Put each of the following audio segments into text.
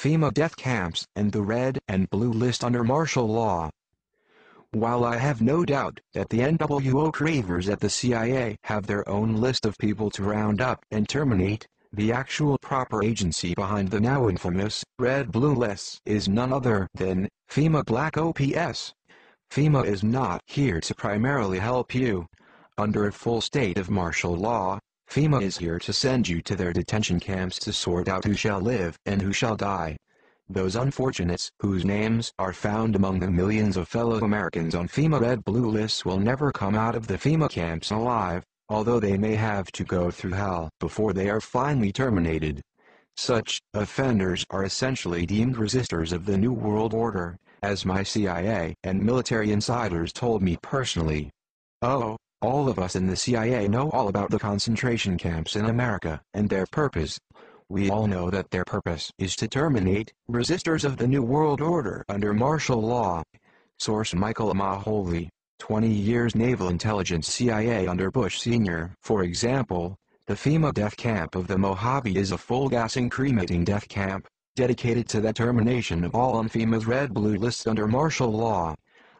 FEMA death camps and the red and blue list under martial law. While I have no doubt that the NWO cravers at the CIA have their own list of people to round up and terminate, the actual proper agency behind the now infamous red-blue lists is none other than FEMA Black Ops. FEMA is not here to primarily help you. Under a full state of martial law, FEMA is here to send you to their detention camps to sort out who shall live and who shall die. Those unfortunates whose names are found among the millions of fellow Americans on FEMA red-blue lists will never come out of the FEMA camps alive, although they may have to go through hell before they are finally terminated. Such offenders are essentially deemed resistors of the New World Order, as my CIA and military insiders told me personally. Oh, all of us in the CIA know all about the concentration camps in America and their purpose. We all know that their purpose is to terminate resistors of the New World Order under martial law. Source: Michael Mahoney, 20 years Naval Intelligence CIA under Bush Sr. For example, the FEMA death camp of the Mojave is a full-gas cremating death camp, dedicated to the termination of all on FEMA's red-blue lists under martial law.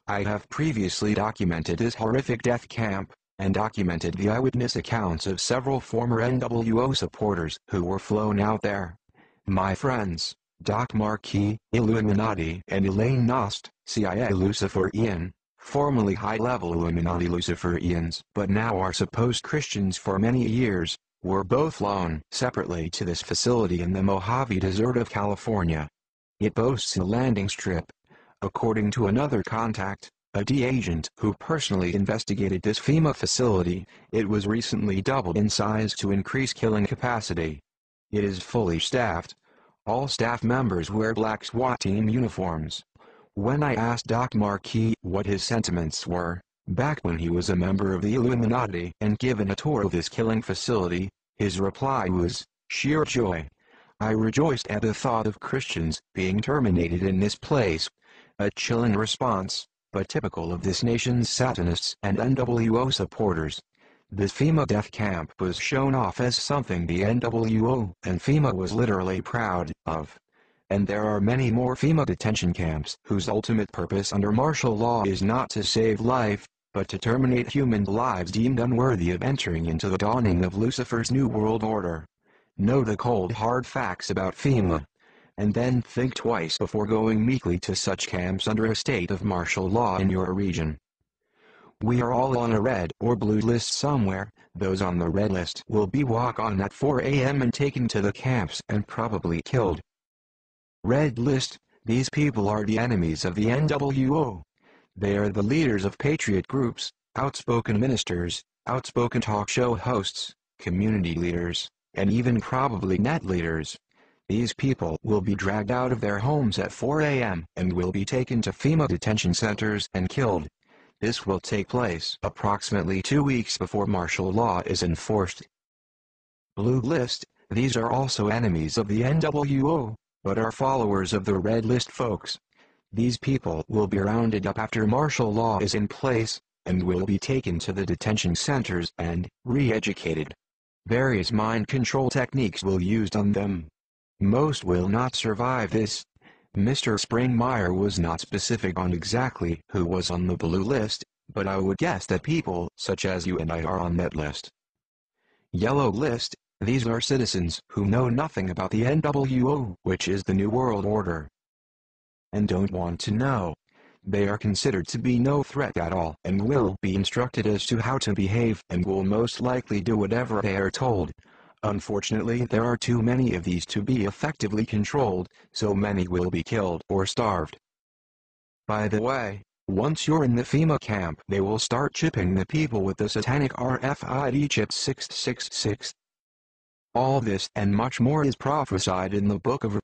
I have previously documented this horrific death camp, and documented the eyewitness accounts of several former NWO supporters who were flown out there. My friends, Doc Marquis, Illuminati, and Elaine Nost, CIA Luciferian, formerly high-level Illuminati Luciferians, but now are supposed Christians for many years, were both flown separately to this facility in the Mojave Desert of California. It boasts a landing strip. According to another contact, a D agent who personally investigated this FEMA facility, it was recently doubled in size to increase killing capacity. It is fully staffed. All staff members wear black SWAT team uniforms. When I asked Doc Marquis what his sentiments were, back when he was a member of the Illuminati and given a tour of this killing facility, his reply was, "Sheer joy. I rejoiced at the thought of Christians being terminated in this place." A chilling response, but typical of this nation's Satanists and NWO supporters. This FEMA death camp was shown off as something the NWO and FEMA was literally proud of. And there are many more FEMA detention camps whose ultimate purpose under martial law is not to save life, but to terminate human lives deemed unworthy of entering into the dawning of Lucifer's New World Order. Know the cold hard facts about FEMA, and then think twice before going meekly to such camps under a state of martial law in your region. We are all on a red or blue list somewhere. Those on the red list will be walked on at 4 a.m. and taken to the camps and probably killed. Red list: these people are the enemies of the NWO. They are the leaders of patriot groups, outspoken ministers, outspoken talk show hosts, community leaders, and even probably net leaders. These people will be dragged out of their homes at 4 a.m. and will be taken to FEMA detention centers and killed. This will take place approximately 2 weeks before martial law is enforced. Blue list: these are also enemies of the NWO, but are followers of the red list folks. These people will be rounded up after martial law is in place, and will be taken to the detention centers and re-educated. Various mind control techniques will be used on them. Most will not survive this. Mr. Springmeyer was not specific on exactly who was on the blue list, but I would guess that people such as you and I are on that list. Yellow list: these are citizens who know nothing about the NWO, which is the New World Order, and don't want to know. They are considered to be no threat at all and will be instructed as to how to behave and will most likely do whatever they are told. Unfortunately, there are too many of these to be effectively controlled, so many will be killed or starved. By the way, once you're in the FEMA camp, they will start chipping the people with the satanic RFID chip 666. All this and much more is prophesied in the book of